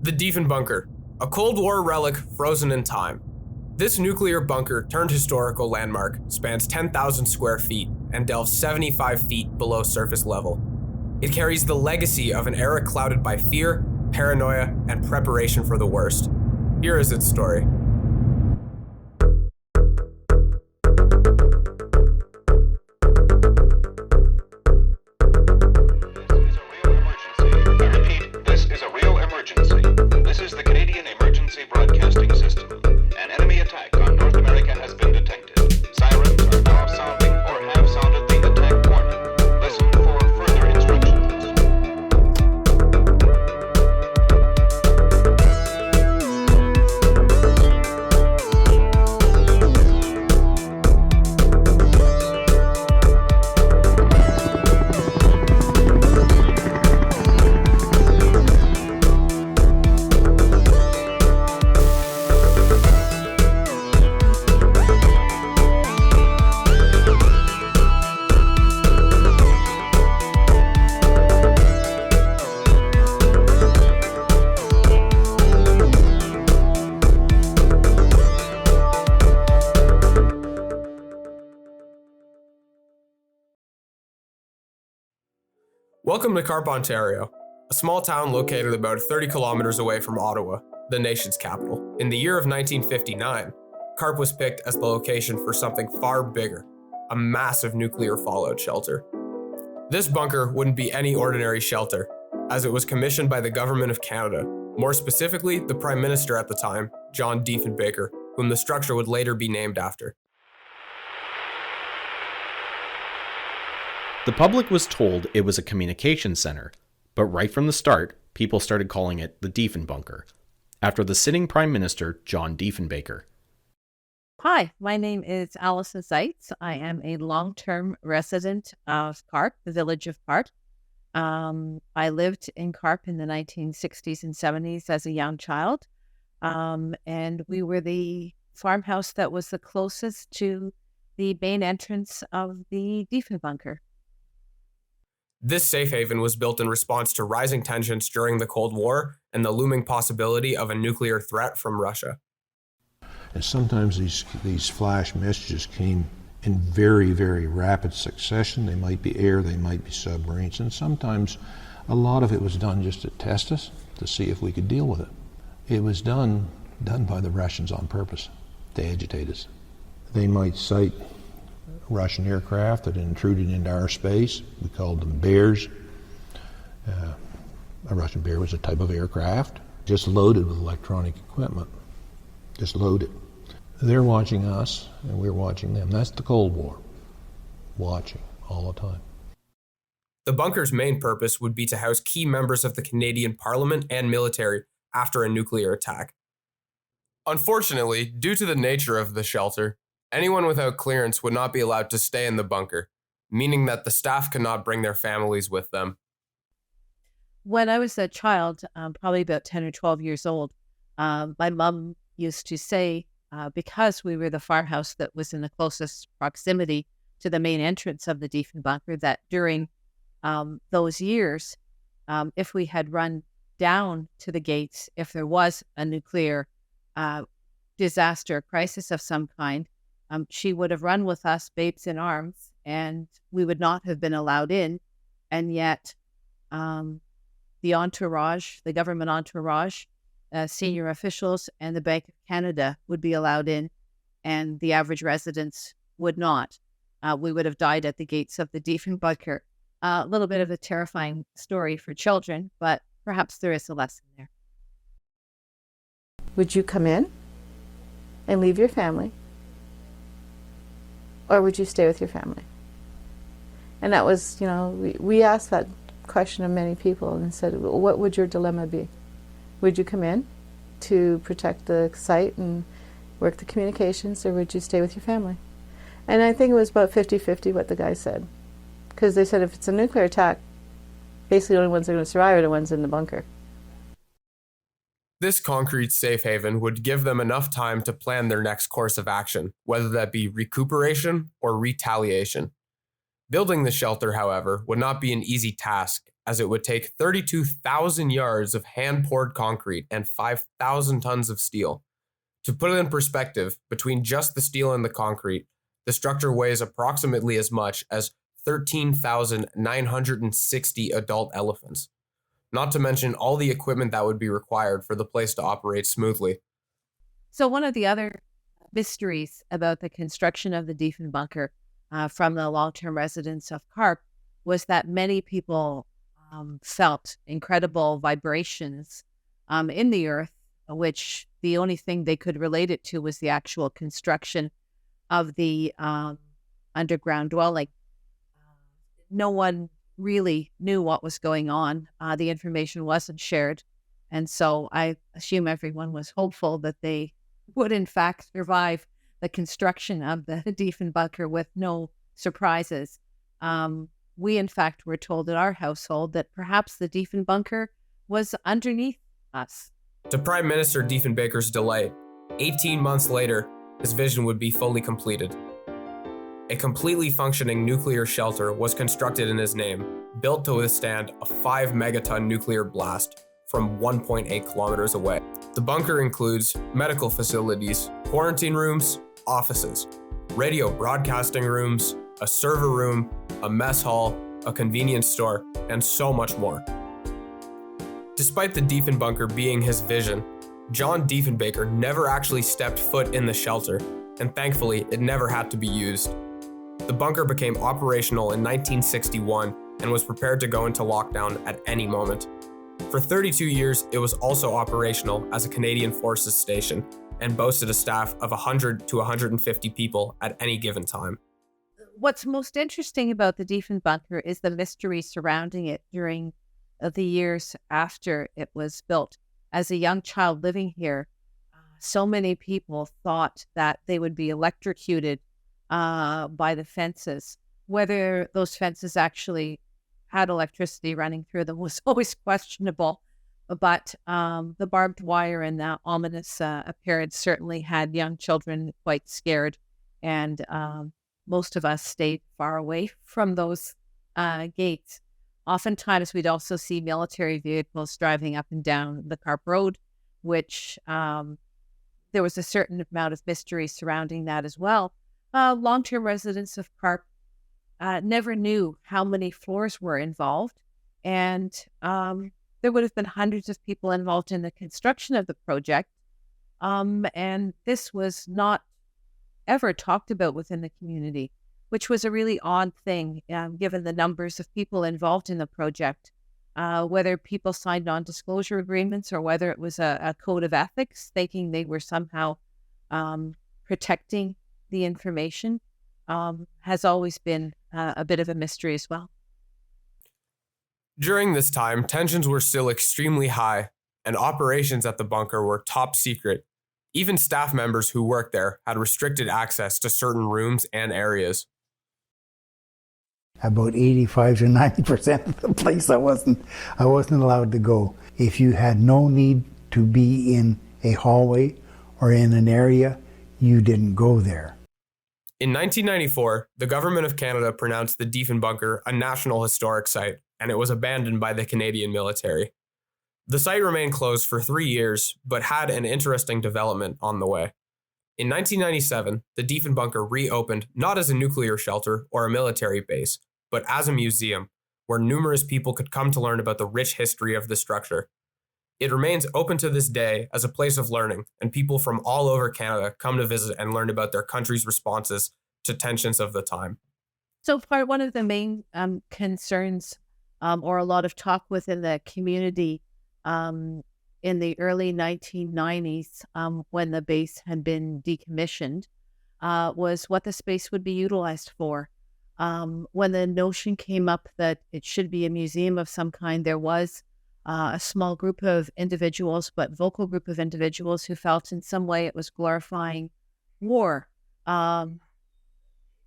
The Diefenbunker, a Cold War relic frozen in time. This nuclear bunker turned historical landmark spans 10,000 square feet and delves 75 feet below surface level. It carries the legacy of an era clouded by fear, paranoia, and preparation for the worst. Here is its story. This is the Canadian Emergency Broadcasting System. An enemy attack on North America has been detected. Sirens are now sounding or have sounded the attack warning. Listen for further instructions. Welcome to Carp, Ontario, a small town located about 30 kilometers away from Ottawa, the nation's capital. In the year of 1959, Carp was picked as the location for something far bigger, a massive nuclear fallout shelter. This bunker wouldn't be any ordinary shelter, as it was commissioned by the Government of Canada, more specifically the Prime Minister at the time, John Diefenbunker, whom the structure would later be named after. The public was told it was a communications center, but right from the start, people started calling it the Diefenbunker, after the sitting Prime Minister, John Diefenbunker. Hi, my name is Alison Seitz. I am a long-term resident of Carp, the village of Carp. I lived in Carp in the 1960s and 70s as a young child, and we were the farmhouse that was the closest to the main entrance of the Diefenbunker. This safe haven was built in response to rising tensions during the Cold War and the looming possibility of a nuclear threat from Russia. And sometimes these flash messages came in very, very rapid succession. They might be air, they might be submarines, and sometimes a lot of it was done just to test us, to see if we could deal with it. It was done by the Russians on purpose, to agitate us. They might cite Russian aircraft that intruded into our space. We called them bears. A Russian bear was a type of aircraft, just loaded with electronic equipment, just loaded. They're watching us, and we're watching them. That's the Cold War, watching all the time. The bunker's main purpose would be to house key members of the Canadian Parliament and military after a nuclear attack. Unfortunately, due to the nature of the shelter, anyone without clearance would not be allowed to stay in the bunker, meaning that the staff could not bring their families with them. When I was a child, probably about 10 or 12 years old, my mom used to say, because we were the farmhouse that was in the closest proximity to the main entrance of the Diefenbunker, that during those years, if we had run down to the gates, if there was a nuclear disaster, crisis of some kind, she would have run with us, babes in arms, and we would not have been allowed in. And yet the entourage, the government entourage, senior officials, and the Bank of Canada would be allowed in, and the average residents would not. We would have died at the gates of the Diefenbunker. A little bit of a terrifying story for children, but perhaps there is a lesson there. Would you come in and leave your family? Or would you stay with your family? And that was, we asked that question of many people and said, what would your dilemma be? Would you come in to protect the site and work the communications, or would you stay with your family? And I think it was about 50-50 what the guys said. Because they said if it's a nuclear attack, basically the only ones that are going to survive are the ones in the bunker. This concrete safe haven would give them enough time to plan their next course of action, whether that be recuperation or retaliation. Building the shelter, however, would not be an easy task, as it would take 32,000 yards of hand-poured concrete and 5,000 tons of steel. To put it in perspective, between just the steel and the concrete, the structure weighs approximately as much as 13,960 adult elephants, not to mention all the equipment that would be required for the place to operate smoothly. So one of the other mysteries about the construction of the Diefenbunker from the long-term residents of Carp was that many people felt incredible vibrations in the earth, which the only thing they could relate it to was the actual construction of the underground dwelling. No one really knew what was going on. The information wasn't shared. And so I assume everyone was hopeful that they would in fact survive the construction of the Diefenbunker with no surprises. We in fact were told in our household that perhaps the Diefenbunker was underneath us. To Prime Minister Diefenbaker's delight, 18 months later, his vision would be fully completed. A completely functioning nuclear shelter was constructed in his name, built to withstand a 5 megaton nuclear blast from 1.8 kilometers away. The bunker includes medical facilities, quarantine rooms, offices, radio broadcasting rooms, a server room, a mess hall, a convenience store, and so much more. Despite the Diefenbunker being his vision, John Diefenbaker never actually stepped foot in the shelter, and thankfully it never had to be used. The bunker became operational in 1961 and was prepared to go into lockdown at any moment. For 32 years, it was also operational as a Canadian Forces station and boasted a staff of 100 to 150 people at any given time. What's most interesting about the Diefenbunker is the mystery surrounding it during the years after it was built. As a young child living here, so many people thought that they would be electrocuted by the fences. Whether those fences actually had electricity running through them was always questionable. But the barbed wire and that ominous appearance certainly had young children quite scared. And most of us stayed far away from those gates. Oftentimes, we'd also see military vehicles driving up and down the Carp Road, which there was a certain amount of mystery surrounding that as well. Long-term residents of Carp never knew how many floors were involved, and there would have been hundreds of people involved in the construction of the project, and this was not ever talked about within the community, which was a really odd thing, given the numbers of people involved in the project, whether people signed non-disclosure agreements or whether it was a code of ethics, thinking they were somehow protecting the information, has always been a bit of a mystery as well. During this time, tensions were still extremely high, and operations at the bunker were top secret. Even staff members who worked there had restricted access to certain rooms and areas. About 85 to 90% of the place I wasn't allowed to go. If you had no need to be in a hallway or in an area, you didn't go there. In 1994, the Government of Canada pronounced the Diefenbunker a National Historic Site, and it was abandoned by the Canadian military. The site remained closed for 3 years, but had an interesting development on the way. In 1997, the Diefenbunker reopened not as a nuclear shelter or a military base, but as a museum, where numerous people could come to learn about the rich history of the structure. It remains open to this day as a place of learning, and people from all over Canada come to visit and learn about their country's responses to tensions of the time. So one of the main concerns or a lot of talk within the community in the early 1990s when the base had been decommissioned was what the space would be utilized for. When the notion came up that it should be a museum of some kind, there was a small group of individuals, but vocal group of individuals who felt in some way it was glorifying war. When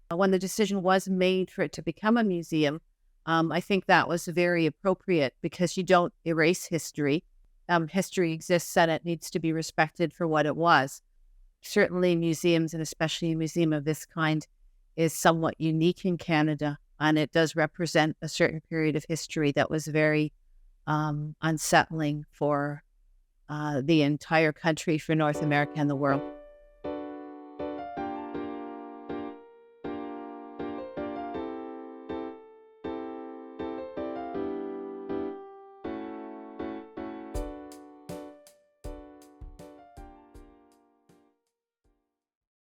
the decision was made for it to become a museum, I think that was very appropriate because you don't erase history. History exists and it needs to be respected for what it was. Certainly museums, and especially a museum of this kind, is somewhat unique in Canada. and it does represent a certain period of history that was very unsettling for the entire country, for North America and the world.